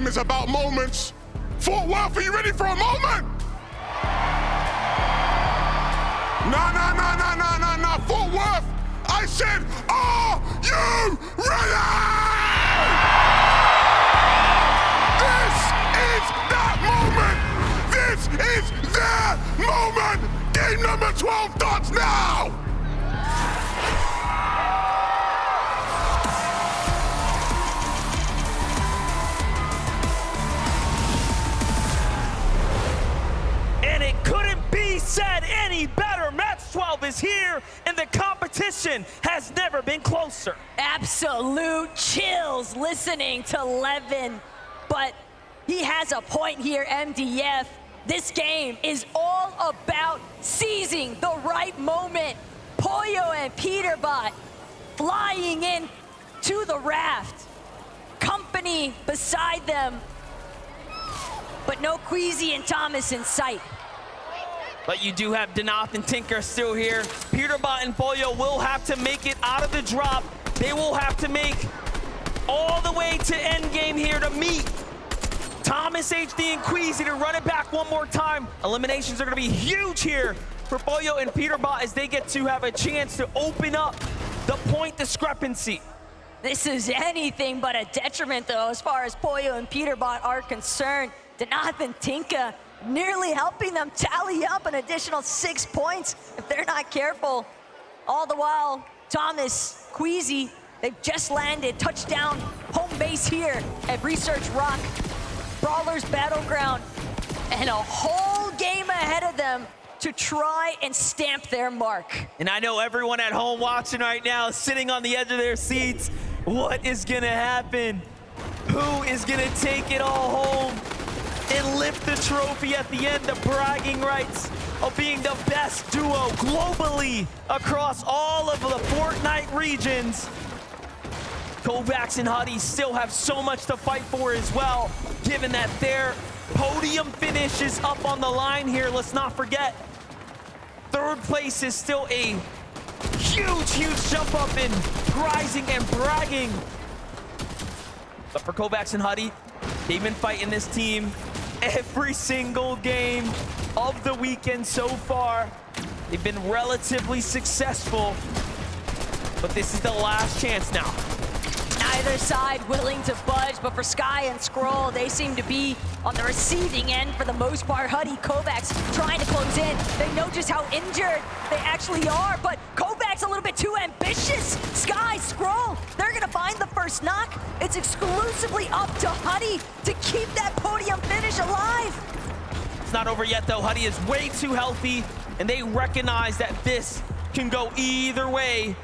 Endgame is about moments. Fort Worth, are you ready for a moment? Nah. Fort Worth, I said, are you ready? This is that moment. This is that moment. Game number 12 starts now. And it couldn't be said any better. Match 12 is here, and the competition has never been closer. Absolute chills listening to Levin, but he has a point here, MDF. This game is all about seizing the right moment. Pollo and Peterbot flying in to the raft. Company beside them, but no Queasy and Thomas in sight. But you do have Danoth and Tinker still here. Peterbot and Pollo will have to make it out of the drop. They will have to make all the way to endgame here to meet Thomas, HD, and Queasy to run it back one more time. Eliminations are going to be huge here for Pollo and Peterbot as they get to have a chance to open up the point discrepancy. This is anything but a detriment, though, as far as Pollo and Peterbot are concerned. Danoth and Tinka nearly helping them tally up an additional 6 points if they're not careful. All the while, Thomas, Queasy, they've just landed touchdown home base here at Research Rock, Brawlers Battleground, and a whole game ahead of them to try and stamp their mark. And I know everyone at home watching right now is sitting on the edge of their seats. What is gonna happen? Who is gonna take it all home and lift the trophy at the end, the bragging rights of being the best duo globally across all of the FORTNITE regions? Kovacs and Huddy still have so much to fight for as well, given that their podium finish is up on the line here. Let's not forget, third place is still a huge jump up in prizing and bragging. But for Kovacs and Huddy, they've been fighting this team every single game of the weekend so far. They've been relatively successful, but this is the last chance now. Neither side willing to budge, but for Sky and Scroll, they seem to be on the receiving end for the most part. Huddy, Kovacs trying to close in. They know just how injured they actually are, but Kovacs a little bit too ambitious. Sky, Scroll, they're gonna find the first knock. It's exclusively up to Huddy to keep that podium finish alive. It's not over yet though. Huddy is way too healthy, and they recognize that this can go either way.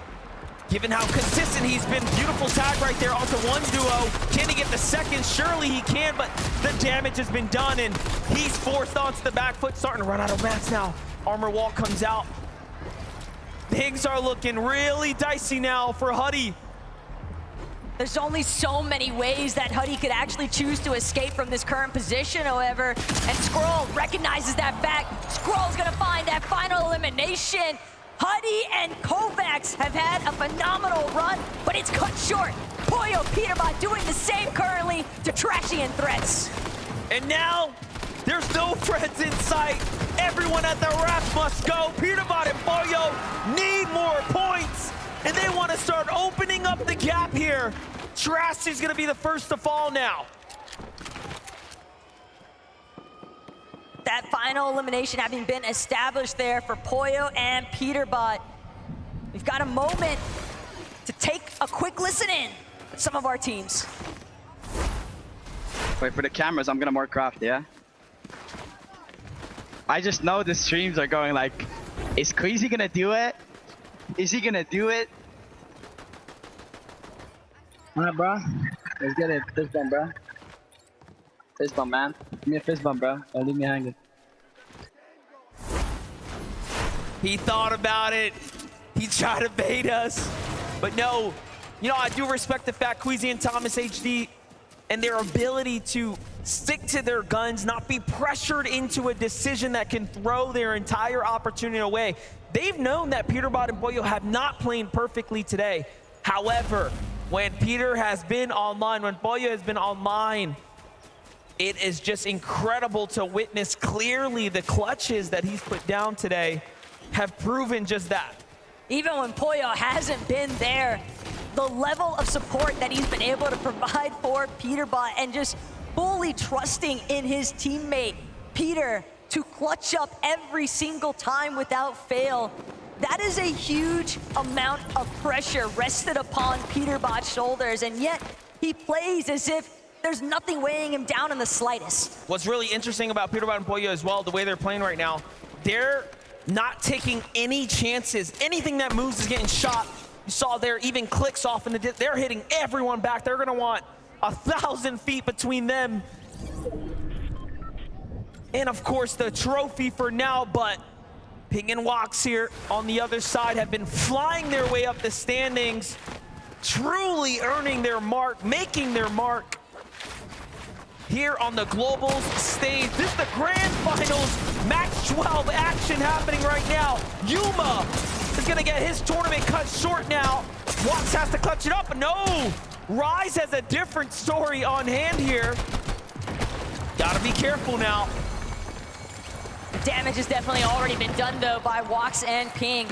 Given how consistent he's been, beautiful tag right there onto one duo. Can he get the second? Surely he can, but the damage has been done, and he's forced onto the back foot, starting to run out of mats now. Armor wall comes out. Things are looking really dicey now for Huddy. There's only so many ways that Huddy could actually choose to escape from this current position, however, and Scroll recognizes that fact. Scroll's gonna find that final elimination. Huddy and Kovacs have had a phenomenal run, but it's cut short. Pollo, Peterbot doing the same currently to Trashian threats. And now, there's no friends in sight. Everyone at the raft must go. Peterbot and Pollo need more points, and they want to start opening up the gap here. Trashian's gonna be the first to fall now. That final elimination having been established there for Pollo and Peterbot. We've got a moment to take a quick listen in at some of our teams. Wait for the cameras, I'm gonna more craft, yeah? I just know the streams are going like, is Queasy gonna do it? Is he gonna do it? Alright, bro. Let's get it. Fist bump, bro. Fist bump, man. Give me a fist bump, bro. Don't leave me hanging. He thought about it. He tried to bait us. But no, you know, I do respect the fact Queasy and Thomas HD and their ability to stick to their guns, not be pressured into a decision that can throw their entire opportunity away. They've known that Peterbot and Pollo have not played perfectly today. However, when Peter has been online, when Pollo has been online, It is just incredible to witness. Clearly, the clutches that he's put down today have proven just that. Even when Pollo hasn't been there, the level of support that he's been able to provide for Peterbot and just fully trusting in his teammate, Peter, to clutch up every single time without fail. That is a huge amount of pressure rested upon Peterbot's shoulders, and yet he plays as if there's nothing weighing him down in the slightest. What's really interesting about Peterbot and Pollo as well, the way they're playing right now, they're not taking any chances. Anything that moves is getting shot. You saw there, even clicks off in the they're hitting everyone back. They're gonna want 1,000 feet between them. And of course the trophy for now, but Ping and Wox here on the other side have been flying their way up the standings, truly earning their mark, making their mark here on the Globals stage. This is the grand finals, match 12 action happening right now. Yuma is gonna get his tournament cut short now. Wox has to clutch it up, but no! Rise has a different story on hand here. Gotta be careful now. The damage has definitely already been done though by Wox and Ping.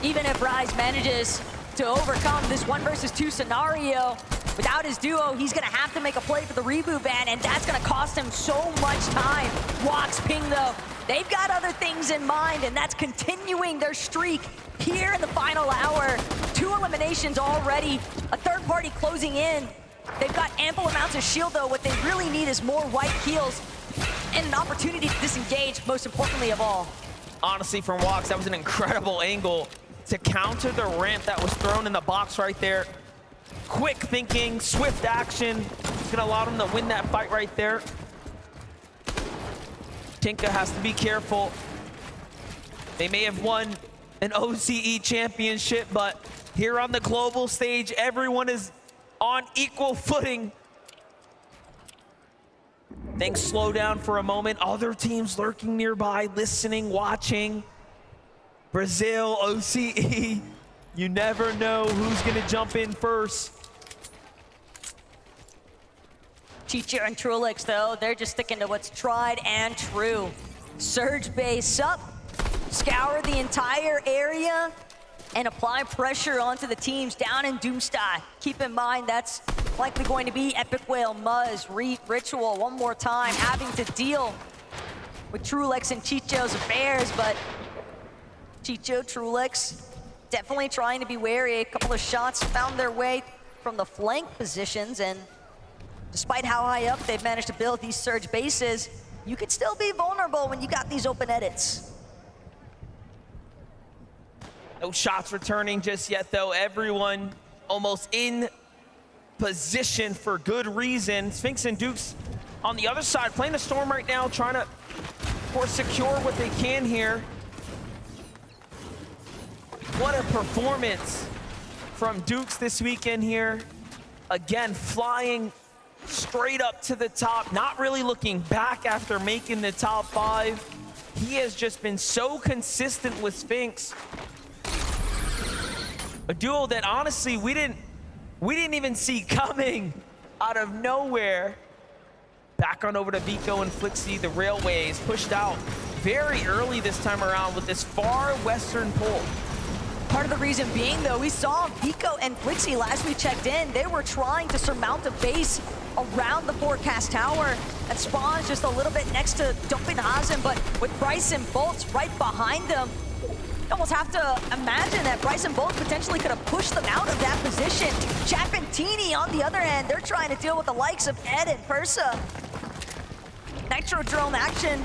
Even if Rise manages to overcome this 1 versus 2 scenario, without his duo, he's gonna have to make a play for the reboot ban, and that's gonna cost him so much time. Wox, Ping though, they've got other things in mind, and that's continuing their streak here in the final hour. 2 eliminations already, a third party closing in. They've got ample amounts of shield though. What they really need is more white heals and an opportunity to disengage, most importantly of all. Honestly, from Wox, that was an incredible angle to counter the ramp that was thrown in the box right there. Quick thinking, swift action. It's gonna allow him to win that fight right there. Tinka has to be careful. They may have won an OCE championship, but here on the global stage, everyone is on equal footing. Things slow down for a moment. Other teams lurking nearby, listening, watching. Brazil, OCE. You never know who's gonna jump in first. Chicho and Trulix though, they're just sticking to what's tried and true. Surge base up, scour the entire area, and apply pressure onto the teams down in Doomsday. Keep in mind that's likely going to be Epic Whale, Muzz, Ritual one more time, having to deal with Trulix and Chicho's affairs, but Chicho, Trulix, definitely trying to be wary. A couple of shots found their way from the flank positions, and despite how high up they've managed to build these surge bases, you could still be vulnerable when you got these open edits. No shots returning just yet though. Everyone almost in position for good reason. Sphinx and Dukes on the other side playing the storm right now, trying to, of course, secure what they can here. What a performance from Dukes this weekend here. Again, flying straight up to the top, not really looking back after making the top 5. He has just been so consistent with Sphinx. A duo that honestly we didn't even see coming out of nowhere. Back on over to Vico and Flixie. The Railways pushed out very early this time around with this far western pull. Part of the reason being, though, we saw Vico and Flixie last we checked in. They were trying to surmount a base around the forecast tower that spawns just a little bit next to Dopinhazen, but with Bryson Bolts right behind them, you almost have to imagine that Bryson Bolts potentially could have pushed them out of that position. Chap and Teeny on the other end, they're trying to deal with the likes of Ed and Persa. Nitro drone action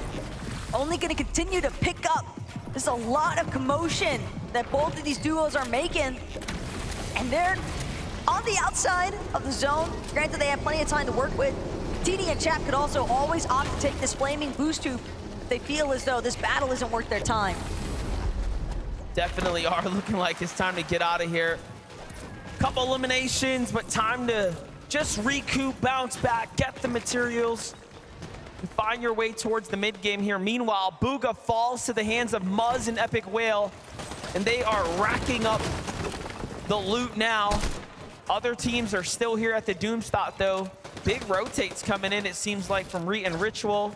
only going to continue to pick up. There's a lot of commotion that both of these duos are making, and they're on the outside of the zone. Granted, they have plenty of time to work with. TD and Chap could also always opt to take this flaming boost tube if they feel as though this battle isn't worth their time. Definitely are looking like it's time to get out of here. Couple eliminations, but time to just recoup, bounce back, get the materials, and find your way towards the mid game here. Meanwhile, Booga falls to the hands of Muzz and Epic Whale, and they are racking up the loot now. Other teams are still here at the Doomstot though, big rotates coming in, it seems like, from Reet and Ritual.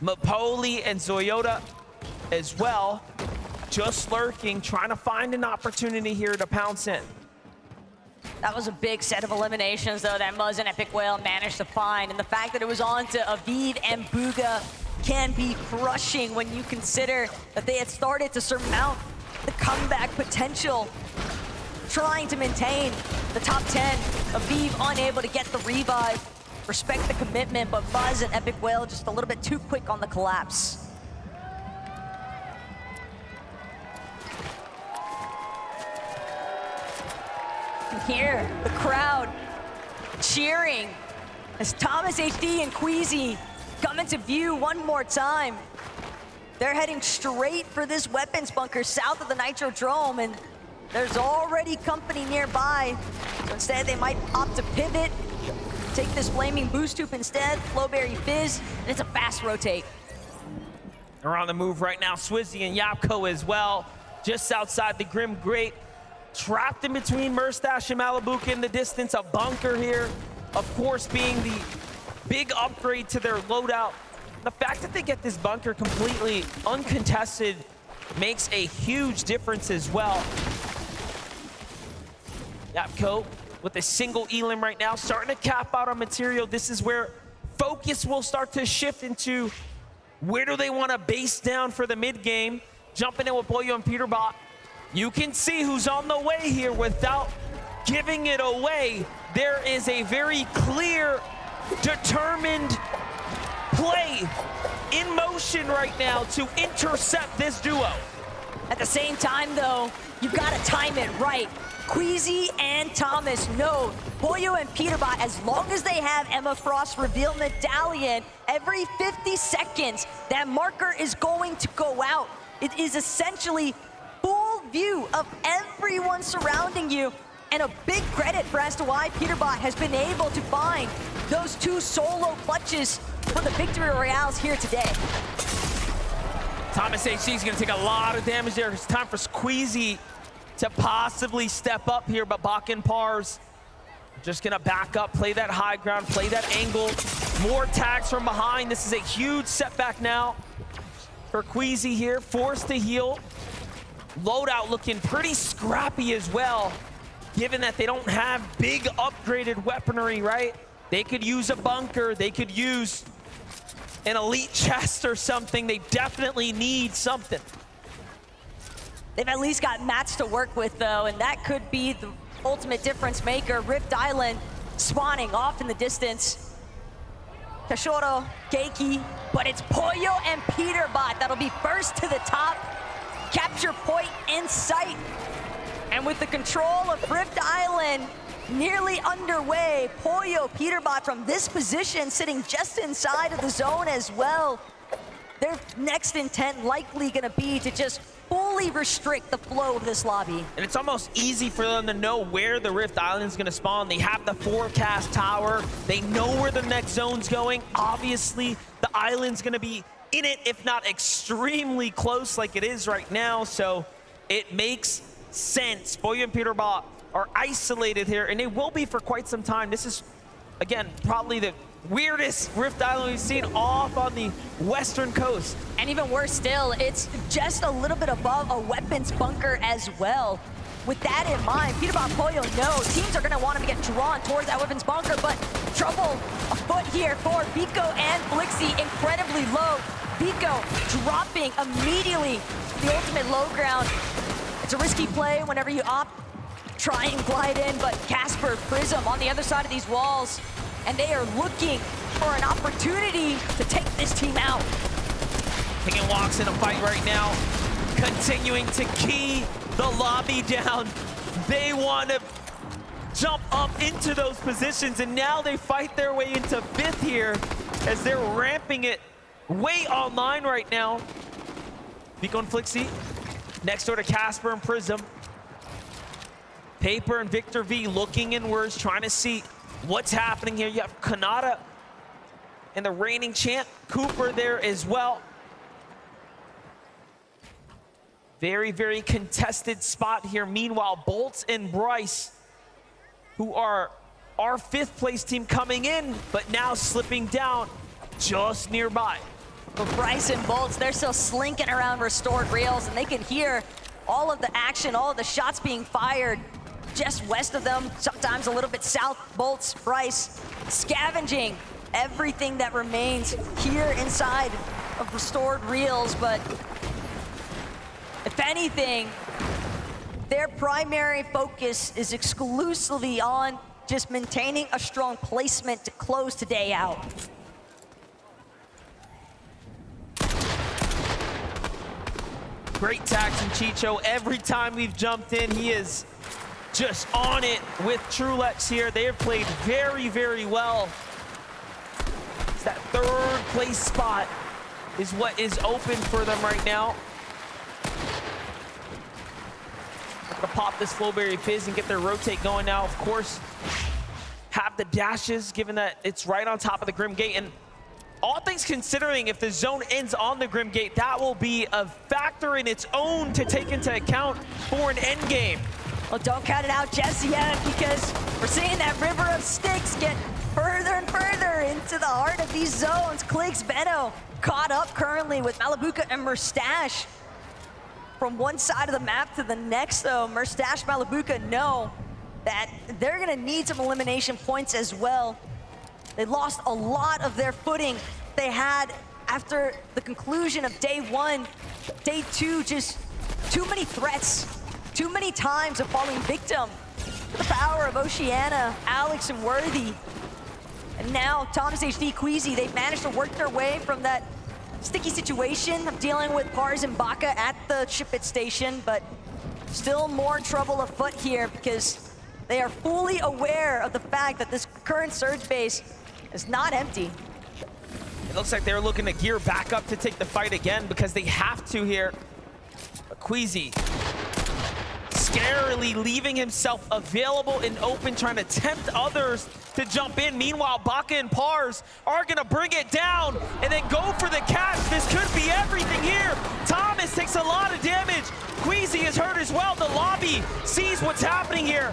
Mapoli and Zoyota as well, just lurking, trying to find an opportunity here to pounce in. That was a big set of eliminations, though, that Muzz and Epic Whale managed to find. And the fact that it was on to Aviv and Bugha can be crushing when you consider that they had started to surmount the comeback potential, trying to maintain the top 10. Aviv unable to get the revive. Respect the commitment, but Muzz and Epic Whale just a little bit too quick on the collapse. Here, the crowd cheering as Thomas HD and Queasy come into view one more time. They're heading straight for this weapons bunker south of the Nitrodrome, and there's already company nearby. So instead, they might opt to pivot, take this flaming boost tube instead, Flowberry Fizz, and it's a fast rotate. They're on the move right now, Swizzy and Yapko as well, just outside the Grim Grate. Trapped in between Murstache and Malibuca in the distance, a bunker here, of course, being the big upgrade to their loadout. The fact that they get this bunker completely uncontested makes a huge difference as well. Yapko with a single elim right now, starting to cap out on material. This is where focus will start to shift into where do they want to base down for the mid game. Jumping in with Pollo and Peterbot. You can see who's on the way here without giving it away. There is a very clear, determined play in motion right now to intercept this duo. At the same time, though, you've got to time it right. Queasy and Thomas know Pollo and Peterbot, as long as they have Emma Frost reveal Medallion, every 50 seconds, that marker is going to go out. It is essentially full view of everyone surrounding you, and a big credit for as to why Peterbot has been able to find those two solo clutches for the victory royales here today. Thomas HC is going to take a lot of damage there. It's time for Squeezy to possibly step up here, but Bach and Pars just going to back up, play that high ground, play that angle. More tags from behind. This is a huge setback now for Queasy here, forced to heal. Loadout looking pretty scrappy as well, given that they don't have big upgraded weaponry, right? They could use a bunker, they could use an elite chest or something. They definitely need something. They've at least got mats to work with, though, and that could be the ultimate difference maker. Rift Island spawning off in the distance. Kashoro, Keiki, but it's Pollo and Peterbot that'll be first to the top. Capture point in sight. And with the control of Rift Island nearly underway, Pollo, Peterbot from this position sitting just inside of the zone as well. Their next intent likely gonna be to just fully restrict the flow of this lobby. And it's almost easy for them to know where the Rift Island is gonna spawn. They have the forecast tower. They know where the next zone's going. Obviously, the island's gonna be in it, if not extremely close like it is right now. So it makes sense. Pollo and Peterbot are isolated here, and they will be for quite some time. This is, again, probably the weirdest Rift Island we've seen off on the western coast. And even worse still, it's just a little bit above a weapons bunker as well. With that in mind, Peterbot Pollo know teams are going to want to get drawn towards that weapons bunker, but trouble afoot here for Vico and Flixie, incredibly low. Vico dropping immediately the ultimate low ground. It's a risky play whenever you opt, try and glide in, but Casper, Prism on the other side of these walls, and they are looking for an opportunity to take this team out. King walks in a fight right now, continuing to key the lobby down. They want to jump up into those positions, and now they fight their way into fifth here as they're ramping it way online right now. Vico and Flixie next door to Casper and Prism. Paper and Victor V looking inwards, trying to see what's happening here. You have Kanata and the reigning champ, Cooper, there as well. Very, very contested spot here. Meanwhile, Bolts and Bryce, who are our 5th place team coming in, but now slipping down just nearby. But Bryce and Bolts, they're still slinking around restored rails, and they can hear all of the action, all of the shots being fired just west of them, sometimes a little bit south. Bolts, Bryce, scavenging everything that remains here inside of restored reels. But if anything, their primary focus is exclusively on just maintaining a strong placement to close today out. Great tags from Chicho. Every time we've jumped in, he is just on it with Trulex here. They have played very, very well. It's that 3rd place spot is what is open for them right now. They're gonna pop this Flowberry Fizz and get their rotate going now. Of course, have the dashes, given that it's right on top of the Grim Gate. And all things considering, if the zone ends on the Grim Gate, that will be a factor in its own to take into account for an end game. Well, don't count it out just yet, because we're seeing that river of sticks get further and further into the heart of these zones. Kligs, Benno caught up currently with Malabuka and Mustache. From one side of the map to the next, though, Mustache, Malabuka know that they're gonna need some elimination points as well. They lost a lot of their footing they had after the conclusion of day 1. Day 2, just too many threats, too many times of falling victim to the power of Oceana, Alex, and Worthy. And now Thomas HD, Queasy, they've managed to work their way from that sticky situation of dealing with Pars and Baka at the ship-it station, but still more trouble afoot here because they are fully aware of the fact that this current surge base is not empty. It looks like they're looking to gear back up to take the fight again because they have to here. But Queasy scarily leaving himself available and open, trying to tempt others to jump in. Meanwhile, Baka and Pars are gonna bring it down and then go for the catch. This could be everything here. Thomas takes a lot of damage. Queasy is hurt as well. The lobby sees what's happening here,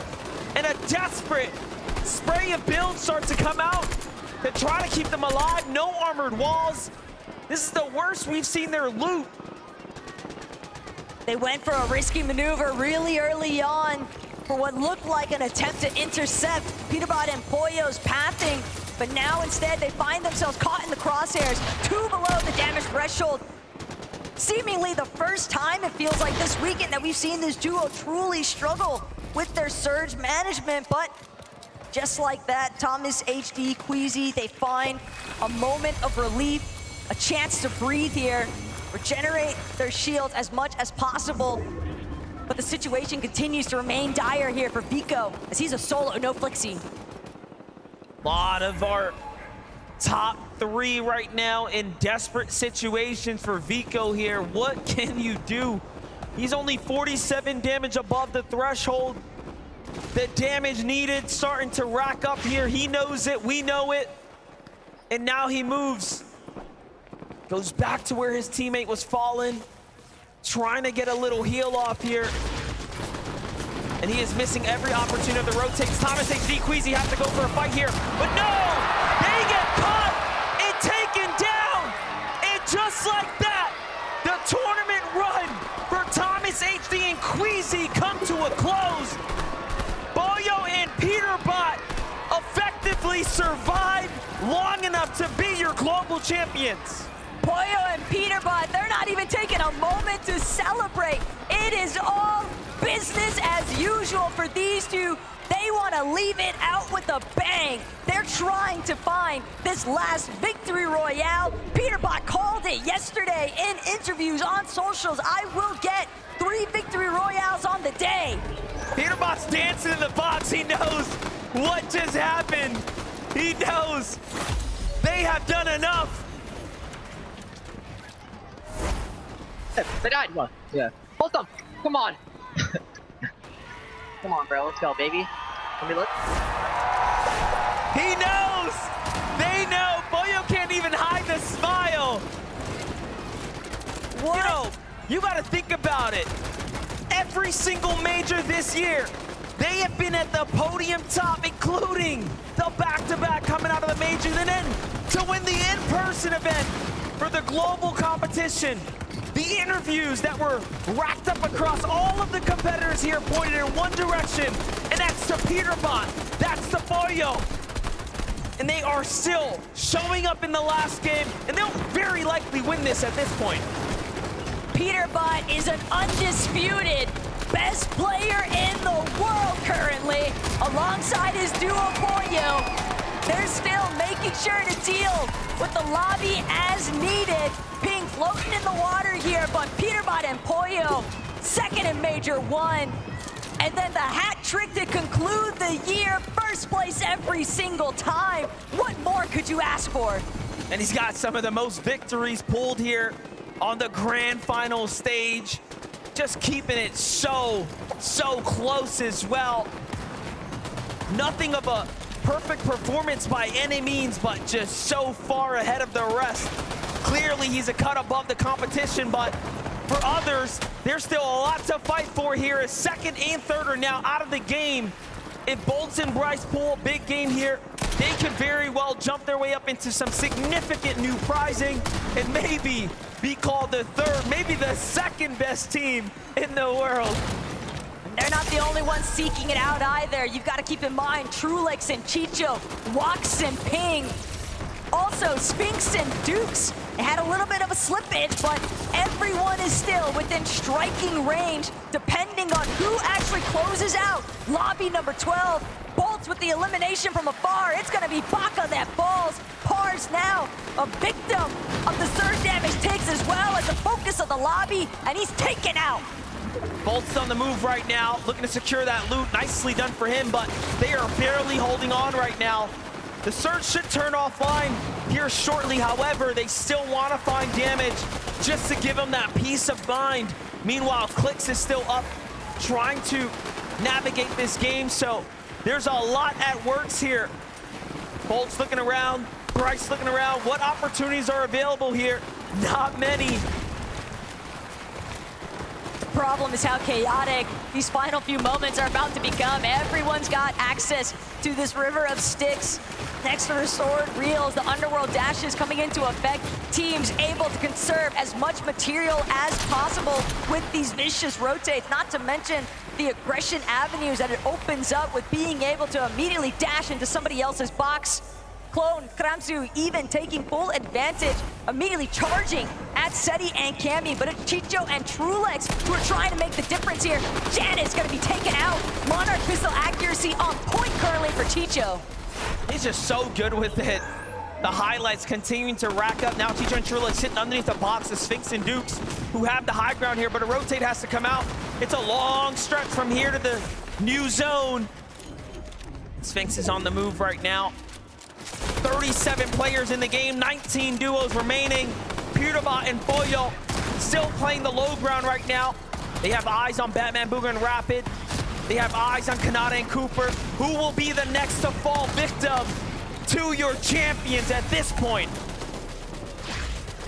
and a desperate spray of builds start to come out to try to keep them alive. No armored walls. This is the worst we've seen their loot. They went for a risky maneuver really early on for what looked like an attempt to intercept Peterbot and Pollo's pathing, but now instead they find themselves caught in the crosshairs, 2 below the damage threshold. Seemingly the first time, it feels like, this weekend that we've seen this duo truly struggle with their surge management. But just like that, Thomas HD, Queasy, they find a moment of relief, a chance to breathe here, regenerate their shields as much as possible. But the situation continues to remain dire here for Vico, as he's a solo, no Flixie. A lot of our top 3 right now in desperate situations for Vico here. What can you do? He's only 47 damage above the threshold. The damage needed starting to rack up here. He knows it, we know it. And now he moves. Goes back to where his teammate was fallen, trying to get a little heal off here. And he is missing every opportunity of the rotates. Thomas HD, Queasy have to go for a fight here. But no! They get caught and taken down! And just like that, the tournament run for Thomas HD and Queasy come to a close. Pollo and Peterbot effectively survived long enough to be your global champions. Pollo and Peterbot, they're not even taking a moment to celebrate. It is all business as usual for these two. They want to leave it out with a bang. They're trying to find this last victory royale. Peterbot called it yesterday in interviews on socials. I will get 3 victory royales on the day. Peterbot's dancing in the box. He knows what just happened. He knows they have done enough. They died. What? Yeah. Hold them. Come on. Come on, bro. Let's go, baby. Let me look. He knows. They know. Pollo can't even hide the smile. What? You know, you got to think about it. Every single major this year, They have been at the podium top, including the back-to-back coming out of the major, and then to win the in-person event for the global competition. The interviews that were racked up across all of the competitors here pointed in one direction, and that's to Peterbot, that's to Pollo. And they are still showing up in the last game, and they'll very likely win this at this point. Peterbot is an undisputed best player in the world currently, alongside his duo Pollo. They're still making sure to deal with the lobby as needed. Ping floating in the water here, but Peterbot and Pollo, second in Major 1. And then the hat trick to conclude the year, first place every single time. What more could you ask for? And he's got some of the most victories pulled here on the grand final stage. Just keeping it so close as well. Nothing of a perfect performance by any means, but just so far ahead of the rest. Clearly, he's a cut above the competition, but for others, there's still a lot to fight for here as second and third are now out of the game. If Bolts and Bryce pull a big game here, they could very well jump their way up into some significant new prizing and maybe be called the third, maybe the second best team in the world. They're not the only ones seeking it out either. You've got to keep in mind Trulex and Chicho, Wax and Ping. Also, Sphinx and Dukes had a little bit of a slippage, but everyone is still within striking range, depending on who actually closes out. Lobby number 12, Bolts with the elimination from afar. It's gonna be Baka that falls. Pars now a victim of the surge damage takes as well as the focus of the lobby, and he's taken out. Bolt's on the move right now, looking to secure that loot. Nicely done for him, but they are barely holding on right now. The surge should turn offline here shortly. However, they still want to find damage just to give them that peace of mind. Meanwhile, Clix is still up, trying to navigate this game. So there's a lot at works here. Bolt's looking around, Bryce looking around. What opportunities are available here? Not many. Problem is how chaotic these final few moments are about to become. Everyone's got access to this river of sticks. Next to the sword reels, the underworld dashes coming into effect. Teams able to conserve as much material as possible with these vicious rotates, not to mention the aggression avenues that it opens up with being able to immediately dash into somebody else's box. Clone, Kramsu even taking full advantage, immediately charging at Seti and Cammy, but it's Chicho and Trulex who are trying to make the difference here. Janet's gonna be taken out. Monarch pistol accuracy on point currently for Chicho. He's just so good with it. The highlights continuing to rack up. Now Chicho and Trulex sitting underneath the box of Sphinx and Dukes, who have the high ground here, but a rotate has to come out. It's a long stretch from here to the new zone. Sphinx is on the move right now. 37 players in the game, 19 duos remaining. Peterbot and Pollo still playing the low ground right now. They have eyes on Batman, Booger, and Rapid. They have eyes on Kanata and Cooper. Who will be the next to fall victim to your champions at this point?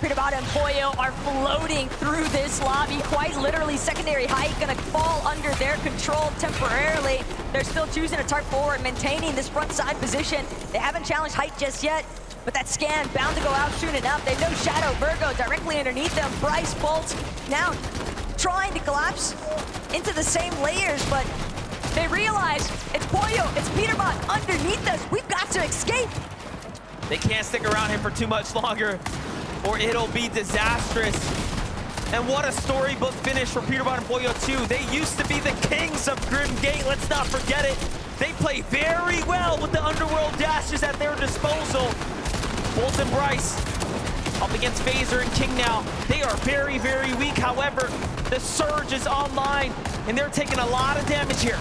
Peterbot and Pollo are floating through this lobby. Quite literally, secondary height gonna fall under their control temporarily. They're still choosing to target forward, maintaining this front side position. They haven't challenged height just yet, but that scan bound to go out soon enough. They know Shadow Virgo directly underneath them. Bryce Bolts now trying to collapse into the same layers, but they realize it's Pollo, it's Peterbot underneath us. We've got to escape. They can't stick around him for too much longer, or it'll be disastrous. And what a storybook finish for Peterbot and Pollo 2. They used to be the kings of Grim Gate, let's not forget it. They play very well with the underworld dashes at their disposal. Bolt and Bryce up against Phaser and King now. They are very, very weak. However, the surge is online, and they're taking a lot of damage here.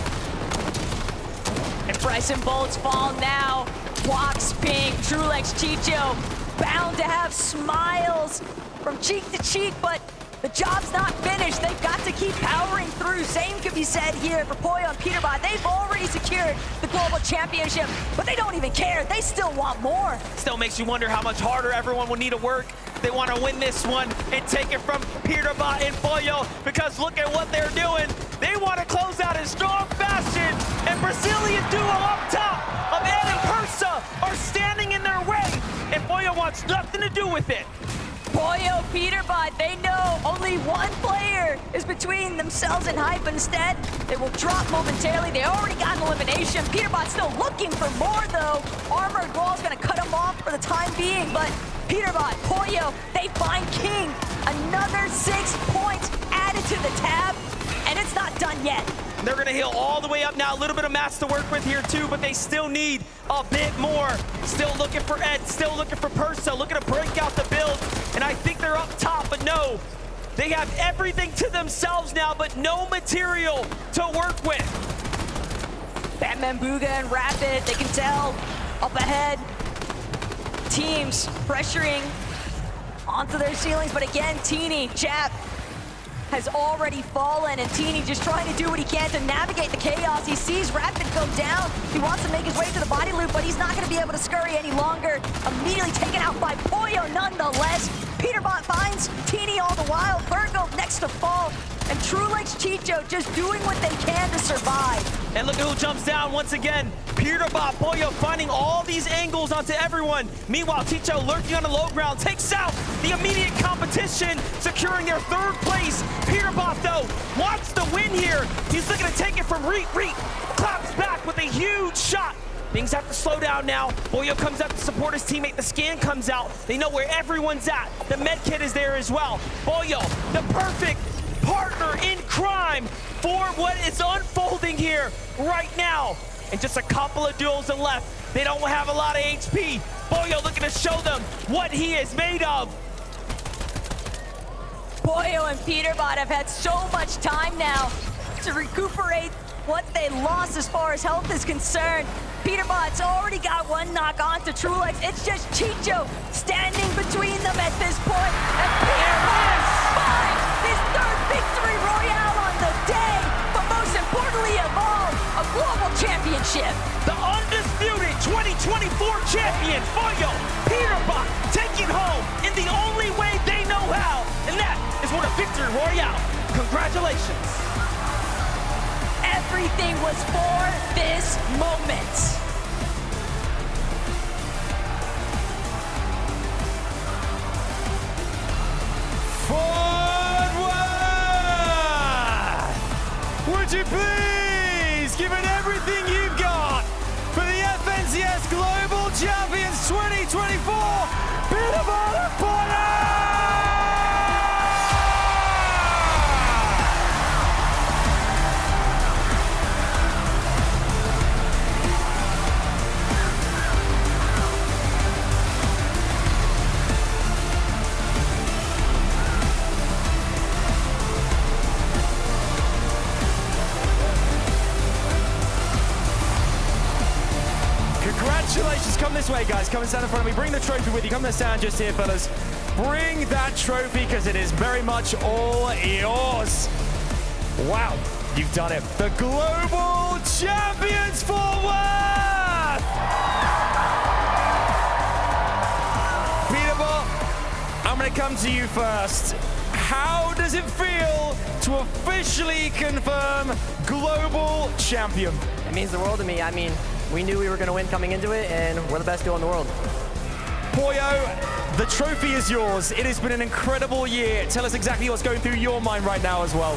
And Bryce and Bolts fall now. Wax, Ping, Trulex, Chicho, bound to have smiles from cheek to cheek, but The job's not finished. They've got to keep powering through. Same could be said here for Pollo and Peterbot. They've already secured the global championship, but they don't even care. They still want more. Still makes you wonder how much harder everyone will need to work. They want to win this one and take it from Peterbot and Pollo, because look at what they're doing. They want to close out in strong fashion, and Brazilian duo up top of Ed and Persa are standing in their way, and Pollo wants nothing to do with it. Pollo, Peterbot, they know only one player is between themselves and hype. Instead, they will drop momentarily. They already got an elimination. Peterbot's still looking for more, though. Armored Wall's gonna cut him off for the time being, but Peterbot, Pollo, they find King. Another 6 points added to the tab, and it's not done yet. They're gonna heal all the way up now. A little bit of mats to work with here too, but they still need a bit more. Still looking for Ed, still looking for Persa, looking to break out the build. And I think they're up top, but no. They have everything to themselves now, but no material to work with. Batman Booga and Rapid, they can tell up ahead. Teams pressuring onto their ceilings, but again, Teeny, Chap, has already fallen, and Teeny just trying to do what he can to navigate the chaos. He sees Rapid go down. He wants to make his way to the body loop, but he's not going to be able to scurry any longer. Immediately taken out by Pollo nonetheless. Peterbot finds Teeny all the while. Virgo next to fall, and Trulex Chicho just doing what they can to survive. And look at who jumps down once again. Peterbot Pollo finding all these angles onto everyone. Meanwhile, Chicho lurking on the low ground takes out the immediate competition, securing their 3rd place. Peterbot, though, wants the win here. He's looking to take it from Reet. Claps back with a huge shot. Things have to slow down now. Pollo comes up to support his teammate. The scan comes out. They know where everyone's at. The med kit is there as well. Pollo, the perfect partner in crime for what is unfolding here right now. And just a couple of duels left. They don't have a lot of HP. Pollo looking to show them what he is made of. Pollo and Peterbot have had so much time now to recuperate what they lost as far as health is concerned. Peterbot's already got one knock onto Trulex. It's just Chicho standing between them at this point. And Peterbot finds his 3rd victory royale on the day, but most importantly of all, a global championship. The undisputed 2024 champion, Pollo, Peterbot, taking home in the only way they know how, and that is with a victory royale. Congratulations. Everything was for this moment. Forward! Would you please give it everything you've got for the FNCS Global Champions 2024, Peterbot Pollo! Congratulations, come this way guys, come and stand in front of me, bring the trophy with you, come to stand just here fellas. Bring that trophy because it is very much all yours. Wow, you've done it. The Global Champions Fort Worth! Peterbot, I'm gonna come to you first. How does it feel to officially confirm Global Champion? It means the world to me. I mean, we knew we were going to win coming into it, and we're the best duo in the world. Pollo, the trophy is yours. It has been an incredible year. Tell us exactly what's going through your mind right now as well.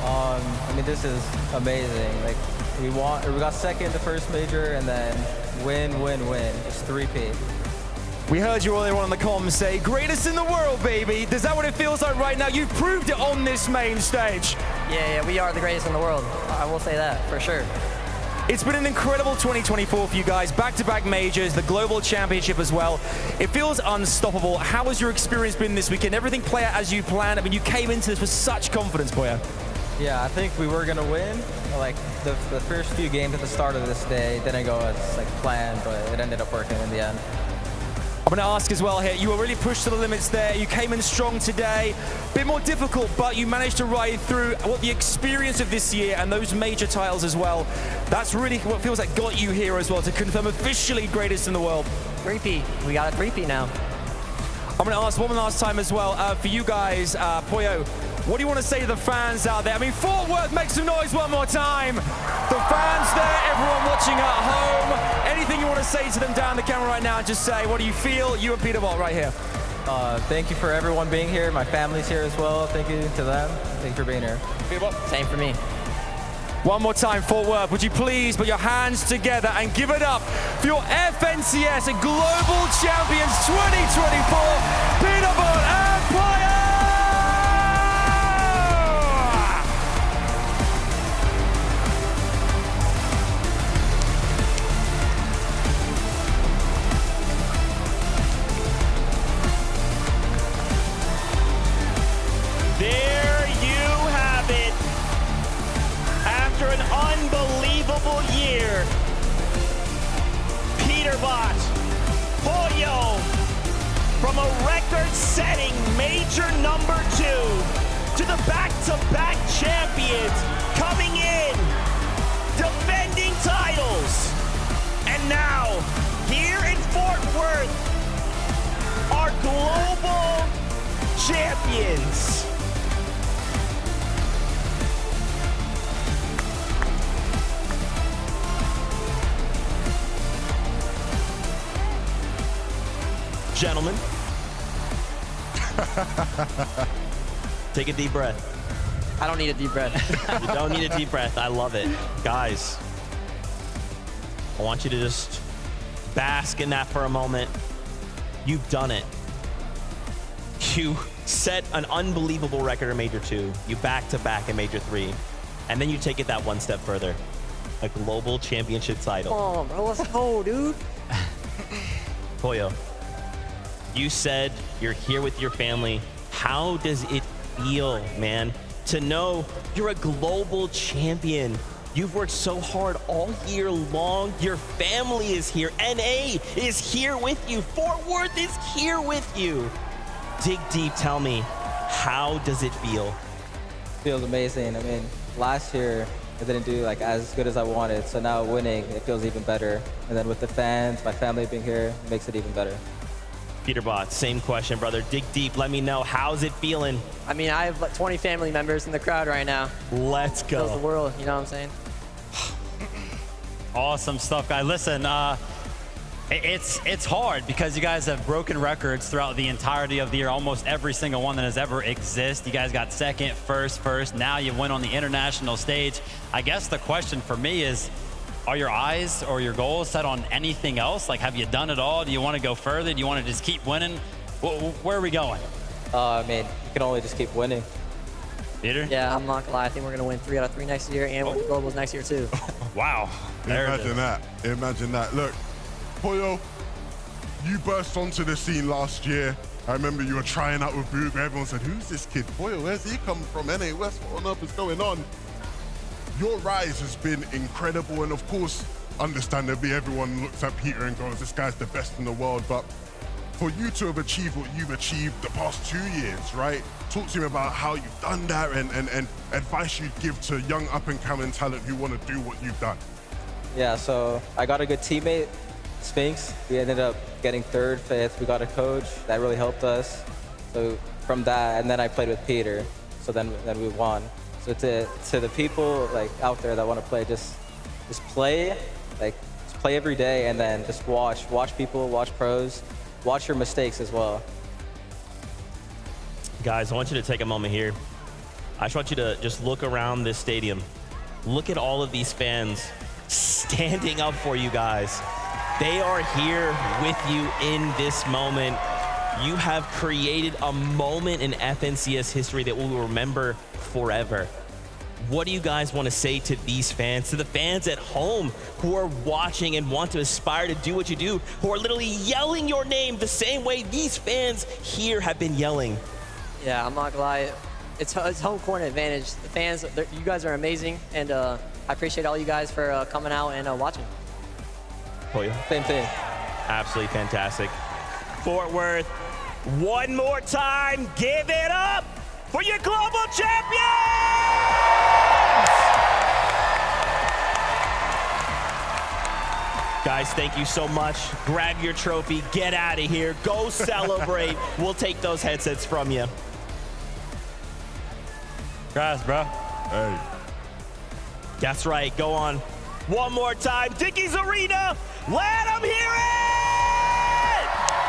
I mean, this is amazing. Like, we got second the first major, and then win. Just 3P. We heard you earlier on in the comms say, greatest in the world, baby. Is that what it feels like right now? You've proved it on this main stage. Yeah, we are the greatest in the world. I will say that, for sure. It's been an incredible 2024 for you guys. Back-to-back majors, the Global Championship as well. It feels unstoppable. How has your experience been this weekend? Everything play out as you planned? I mean, you came into this with such confidence, Pollo. Yeah, I think we were going to win. Like, the first few games at the start of this day didn't go as, like, planned, but it ended up working in the end. I'm going to ask as well here, you were really pushed to the limits there. You came in strong today. A bit more difficult, but you managed to ride through what the experience of this year and those major titles as well. That's really what feels like got you here as well, to confirm officially greatest in the world. 3P. We got a 3P now. I'm going to ask one last time as well, for you guys, Pollo, what do you want to say to the fans out there? I mean, Fort Worth, make some noise one more time. The fans there, everyone watching at home. Anything you want to say to them down the camera right now, just say, what do you feel? You and Peterbot right here. Thank you for everyone being here. My family's here as well. Thank you to them. Thank you for being here. Peterbot. Same for me. One more time, Fort Worth, would you please put your hands together and give it up for your FNCS Global Champions 2024, Peterbot and Pollo! There you have it. After an unbelievable year, Peterbot Pollo, from a record-setting major #2 to the back-to-back champions, coming in, defending titles, and now here in Fort Worth, our global champions. Gentlemen, take a deep breath. I don't need a deep breath. You don't need a deep breath. I love it. Guys, I want you to just bask in that for a moment. You've done it. You set an unbelievable record in Major 2. You back-to-back in Major 3. And then you take it that one step further. A global championship title. Oh, bro, let's go, dude. Pollo, you said you're here with your family. How does it feel, man, to know you're a global champion? You've worked so hard all year long. Your family is here. NA is here with you. Fort Worth is here with you. Dig deep, tell me, how does it feel? Feels amazing. I mean, last year I didn't do like as good as I wanted, so now winning, it feels even better. And then with the fans, my family being here, it makes it even better. Peterbot, same question, brother. Dig deep, let me know, how's it feeling? I mean, I have like 20 family members in the crowd right now. Let's go. Feels the world, you know what I'm saying? Awesome stuff, guys. Listen, it's hard because you guys have broken records throughout the entirety of the year, almost every single one that has ever existed. You guys got second, first. Now you went on the international stage. I guess the question for me is, are your eyes or your goals set on anything else? Like, have you done it all? Do you want to go further? Do you want to just keep winning? Where are we going? I mean, you can only just keep winning. Peter? Yeah, I'm not gonna lie. I think we're gonna win 3 out of 3 next year and win the globals next year too. Wow. Imagine that. Imagine that. Look, Pollo, you burst onto the scene last year. I remember you were trying out with Boog. Everyone said, who's this kid? Pollo, where's he come from? NA West, what on earth is going on? Your rise has been incredible. And of course, understandably, everyone looks at Peter and goes, this guy's the best in the world. But for you to have achieved what you've achieved the past 2 years, right? Talk to me about how you've done that and advice you'd give to young up-and-coming talent who want to do what you've done. Yeah, so I got a good teammate, Sphinx. We ended up getting 3rd, 5th. We got a coach that really helped us. So from that, and then I played with Peter. So then we won. So to the people like out there that want to play, just play, like just play every day, and then just watch people, watch pros, watch your mistakes as well. Guys, I want you to take a moment here. I just want you to just look around this stadium. Look at all of these fans standing up for you guys. They are here with you in this moment. You have created a moment in FNCS history that we'll remember forever. What do you guys want to say to these fans, to the fans at home who are watching and want to aspire to do what you do, who are literally yelling your name the same way these fans here have been yelling? Yeah, I'm not gonna lie. It's home court advantage. The fans, you guys are amazing, and I appreciate all you guys for coming out and watching. Pollo. Same thing. Absolutely fantastic. Fort Worth. One more time, give it up for your global champions! Guys, thank you so much. Grab your trophy, get out of here, go celebrate. We'll take those headsets from you. Congrats, bro. Hey. That's right, go on. One more time, Dickies Arena, let them hear it!